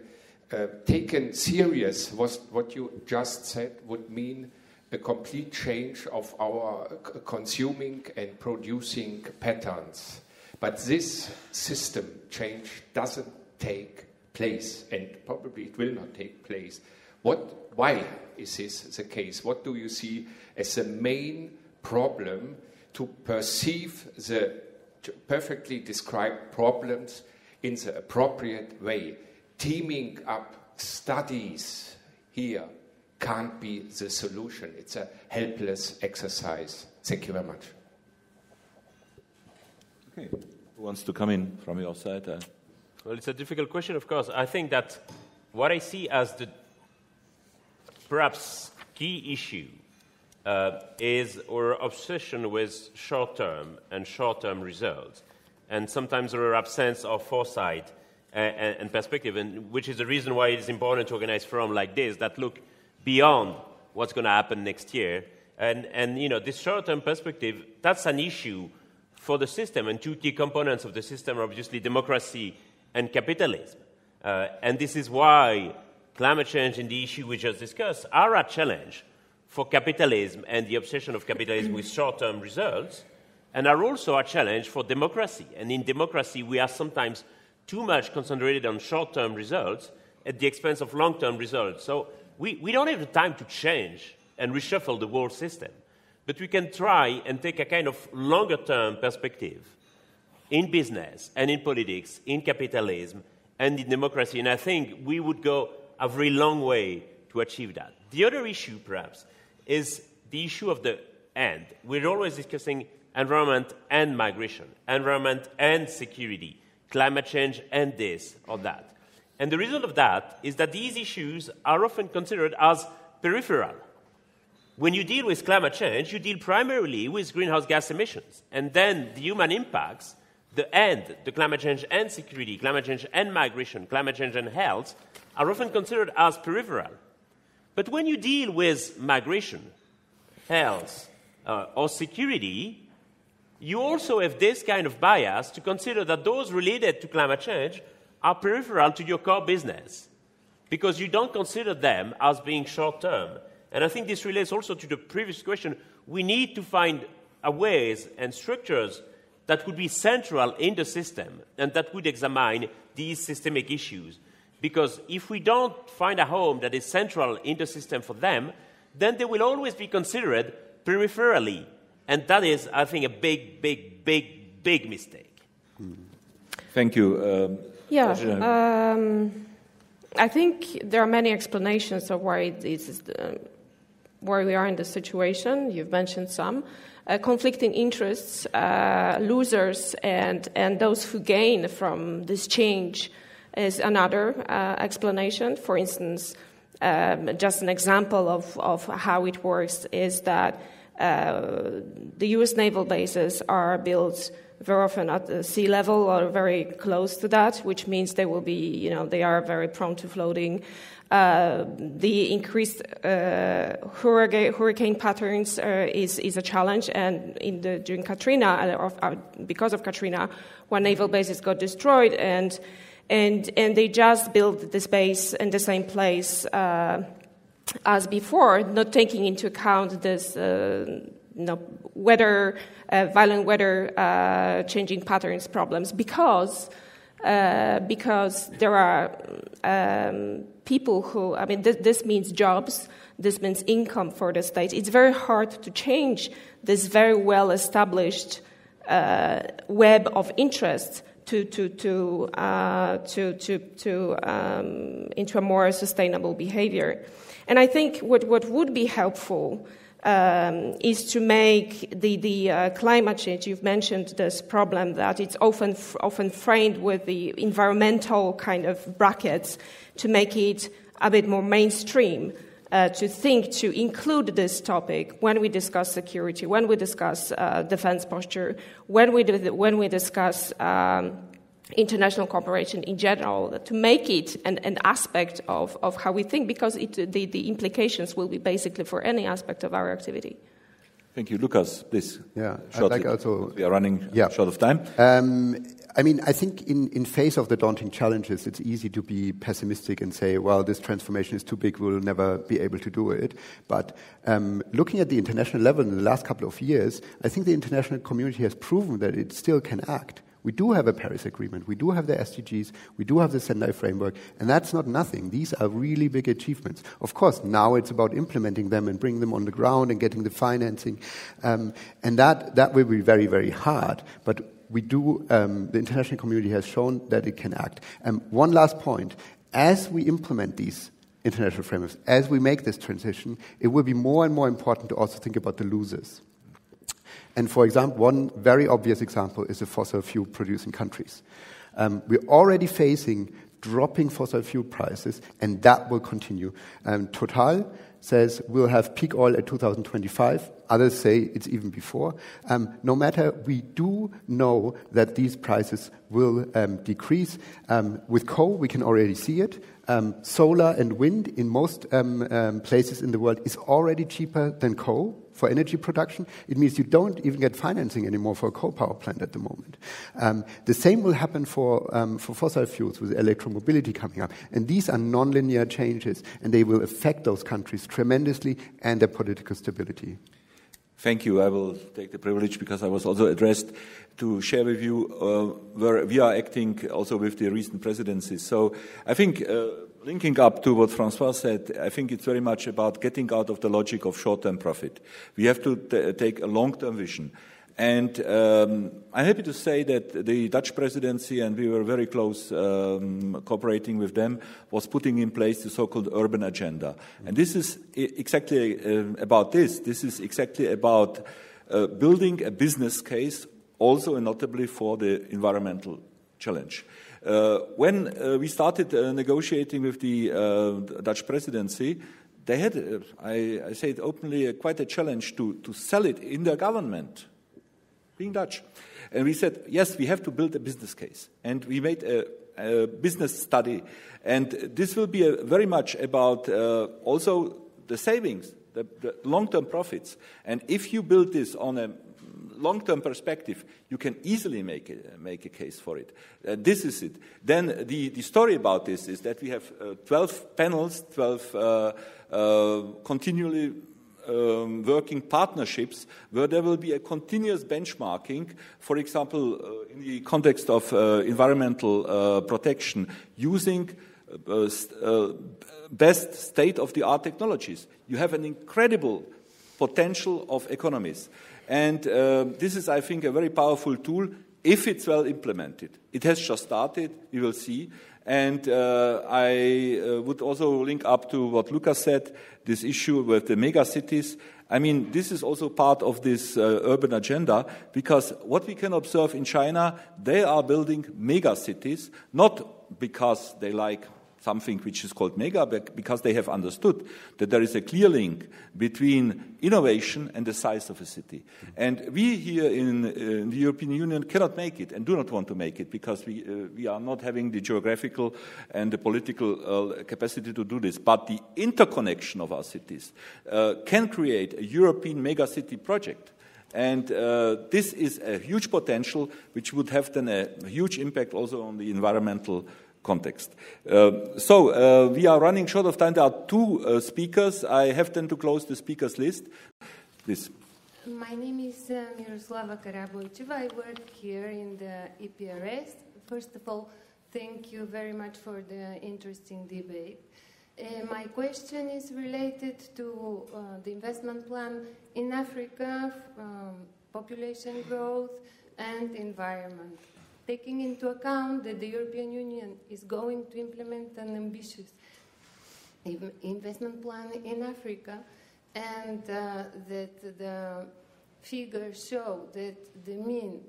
taken serious, what you just said would mean a complete change of our consuming and producing patterns. But this system change doesn't take place, and probably it will not take place. Why is this the case? What do you see as the main problem to perceive the perfectly described problems in the appropriate way? Teaming up studies here can't be the solution. It's a helpless exercise. Thank you very much. Okay. Who wants to come in from your side? Well, it's a difficult question, of course. I think that what I see as the perhaps key issue is our obsession with short-term and short-term results, and sometimes our absence of foresight and perspective, and which is the reason why it is important to organize forums like this that look beyond what's going to happen next year. And you know, this short-term perspective, that's an issue for the system, and 2 key components of the system are obviously democracy and capitalism. And this is why climate change and the issue we just discussed are a challenge for capitalism and the obsession of capitalism with short-term results, and are also a challenge for democracy. And in democracy, we are sometimes too much concentrated on short-term results at the expense of long-term results. So we don't have the time to change and reshuffle the whole system, but we can try and take a kind of longer-term perspective in business and in politics, in capitalism and in democracy, and I think we would go a very long way to achieve that. The other issue, perhaps, is the issue of the end. We're always discussing environment and migration, environment and security, climate change and this or that. And the result of that is that these issues are often considered as peripheral. When you deal with climate change, you deal primarily with greenhouse gas emissions, and then the human impacts, the end, the climate change and security, climate change and migration, climate change and health, are often considered as peripheral. But when you deal with migration, health, or security, you also have this kind of bias to consider that those related to climate change are peripheral to your core business, because you don't consider them as being short-term. And I think this relates also to the previous question. We need to find ways and structures that would be central in the system and that would examine these systemic issues. Because if we don't find a home that is central in the system for them, then they will always be considered peripherally. And that is, I think, a big mistake. Thank you. Yeah. I think there are many explanations of why where we are in this situation. You've mentioned some. Conflicting interests, losers, and those who gain from this change is another explanation. For instance, just an example of how it works is that the U.S. naval bases are built very often at the sea level or very close to that, which means they will be, they are very prone to flooding. The increased hurricane patterns is a challenge, and during Katrina, because of Katrina, one naval bases got destroyed, and they just built this base in the same place as before, not taking into account this violent weather changing patterns problems, because there are people who, this means jobs, this means income for the state. It's very hard to change this very well-established web of interest into a more sustainable behavior. And I think what would be helpful is to make the climate change. You've mentioned this problem that it's often framed with the environmental kind of brackets, to make it a bit more mainstream, to include this topic when we discuss security, when we discuss defense posture, when we discuss international cooperation in general, to make it an aspect of how we think, because the implications will be basically for any aspect of our activity. Thank you. Lukas, please. Yeah, we are running short of time. I think in face of the daunting challenges, it's easy to be pessimistic and say, well, this transformation is too big, we'll never be able to do it. But looking at the international level in the last couple of years, I think the international community has proven that it still can act. We do have a Paris Agreement, we do have the SDGs, we do have the Sendai Framework, and that's not nothing. These are really big achievements. Of course, now it's about implementing them and bringing them on the ground and getting the financing, and that will be very, very hard. But we do, the international community has shown that it can act. One last point, as we implement these international frameworks, as we make this transition, it will be more and more important to also think about the losers. And for example, one very obvious example is the fossil fuel producing countries. We're already facing dropping fossil fuel prices, and that will continue. Total says we'll have peak oil at 2025. Others say it's even before. No matter, we do know that these prices will decrease. With coal, we can already see it. Solar and wind in most places in the world is already cheaper than coal for energy production. It means you don't even get financing anymore for a coal power plant at the moment. The same will happen for fossil fuels with electromobility coming up. And these are nonlinear changes, and they will affect those countries tremendously and their political stability. Thank you. I will take the privilege, because I was also addressed, to share with you where we are acting also with the recent presidencies. So I think linking up to what François said, I think it's very much about getting out of the logic of short-term profit. We have to take a long-term vision. And I'm happy to say that the Dutch presidency, and we were very close cooperating with them, was putting in place the so-called urban agenda. And this is exactly about this. This is exactly about building a business case, also and notably for the environmental challenge. When we started negotiating with the Dutch presidency, they had, I say it openly, quite a challenge to sell it in their government, being Dutch. And we said, yes, we have to build a business case. And we made a business study. And this will be very much about also the savings, the long-term profits. And if you build this on a long-term perspective, you can easily make a case for it. This is it. Then the story about this is that we have 12 panels, 12 continually working partnerships where there will be a continuous benchmarking, for example, in the context of environmental protection, using best state-of-the-art technologies. You have an incredible potential of economies. And this is, I think, a very powerful tool. if it's well implemented. It has just started, we will see. And I would also link up to what Lukas said, this issue with the megacities. I mean, this is also part of this urban agenda, because what we can observe in China, they are building megacities, not because they like something which is called mega, but because they have understood that there is a clear link between innovation and the size of a city. And we here in the European Union cannot make it and do not want to make it, because we are not having the geographical and the political capacity to do this. But the interconnection of our cities can create a European megacity project. And this is a huge potential, which would have then a huge impact also on the environmental context. So we are running short of time. There are two speakers. I have then to close the speakers list. Please. My name is Miroslava Karabojcheva. I work here in the EPRS. First of all, thank you very much for the interesting debate. My question is related to the investment plan in Africa, population growth and environment. Taking into account that the European Union is going to implement an ambitious investment plan in Africa, and that the figures show that the mean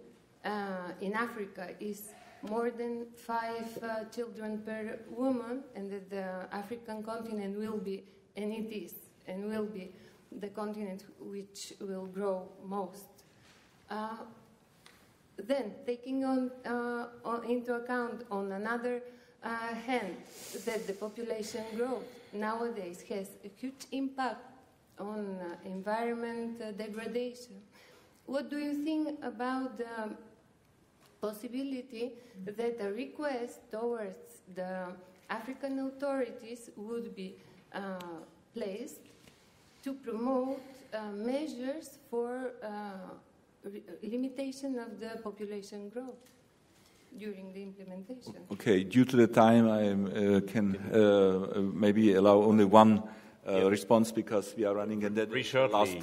in Africa is more than 5 children per woman, and that the African continent will be, and it is, and will be the continent which will grow most. Then, taking into account on another hand that the population growth nowadays has a huge impact on environment degradation, what do you think about the possibility that a request towards the African authorities would be placed to promote measures for limitation of the population growth during the implementation? Okay, due to the time, I can maybe allow only one response, because we are running, and that shortly.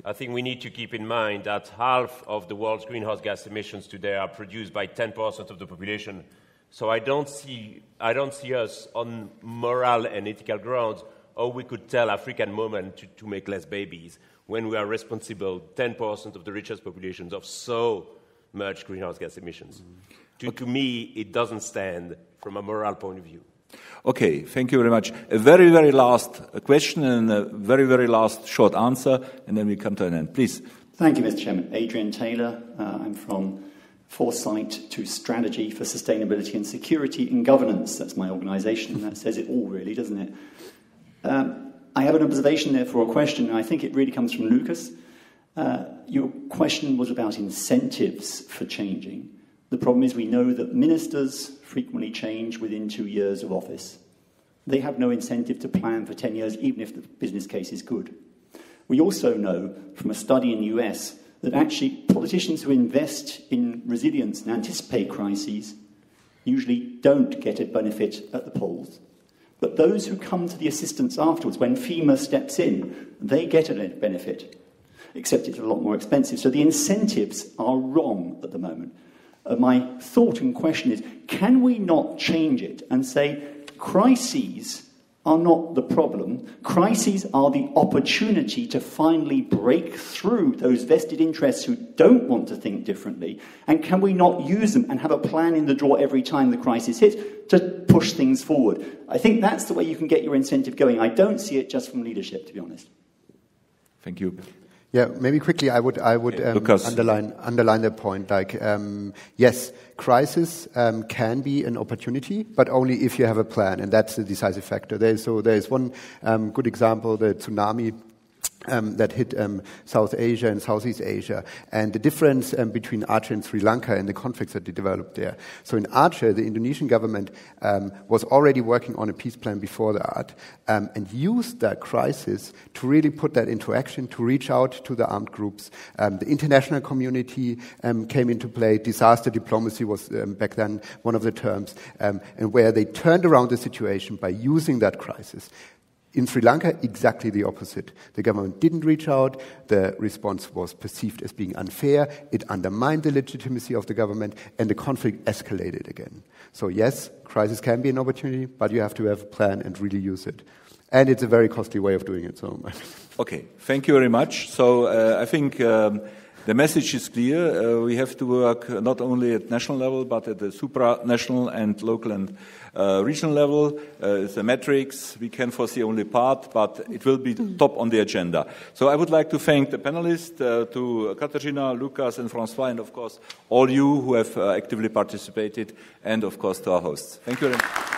I think we need to keep in mind that half of the world's greenhouse gas emissions today are produced by 10% of the population. So I don't see us on moral and ethical grounds how we could tell African women to make less babies when we are responsible 10% of the richest populations of so much greenhouse gas emissions. To me, it doesn't stand from a moral point of view. Okay, thank you very much. A very, very last question and a very, very last short answer, and then we come to an end. Please. Thank you, Mr. Chairman. Adrian Taylor. I'm from Foresight to Strategy for Sustainability and Security in Governance. That's my organisation. That says it all, really, doesn't it? I have an observation there for a question, and I think it really comes from Lukas. Your question was about incentives for changing. The problem is we know that ministers frequently change within 2 years of office. They have no incentive to plan for 10 years, even if the business case is good. We also know from a study in the US that actually politicians who invest in resilience and anticipate crises usually don't get a benefit at the polls. But those who come to the assistance afterwards, when FEMA steps in, they get a benefit, except it's a lot more expensive. So the incentives are wrong at the moment. My thought and question is, can we not change it and say crises are not the problem, crises are the opportunity to finally break through those vested interests who don't want to think differently, and can we not use them and have a plan in the drawer every time the crisis hits to push things forward? I think that's the way you can get your incentive going. I don't see it just from leadership, to be honest. Thank you. Yeah, maybe quickly I would underline the point. Like, yes, crisis can be an opportunity, but only if you have a plan, and that's the decisive factor. There's one good example, the tsunami that hit South Asia and Southeast Asia, and the difference between Aceh and Sri Lanka and the conflicts that they developed there. So in Aceh, the Indonesian government was already working on a peace plan before that, and used that crisis to really put that into action, to reach out to the armed groups. The international community came into play. Disaster diplomacy was back then one of the terms, and where they turned around the situation by using that crisis. In Sri Lanka, exactly the opposite. The government didn't reach out. The response was perceived as being unfair. It undermined the legitimacy of the government, and the conflict escalated again. So yes, crisis can be an opportunity, but you have to have a plan and really use it. And it's a very costly way of doing it. So, okay, thank you very much. So I think the message is clear. We have to work not only at national level, but at the supranational and local and regional level. The metrics, we can foresee only part, but it will be top on the agenda. So I would like to thank the panelists, to Katarzyna, Lukas, and François, and of course all you who have actively participated, and of course to our hosts. Thank you very much.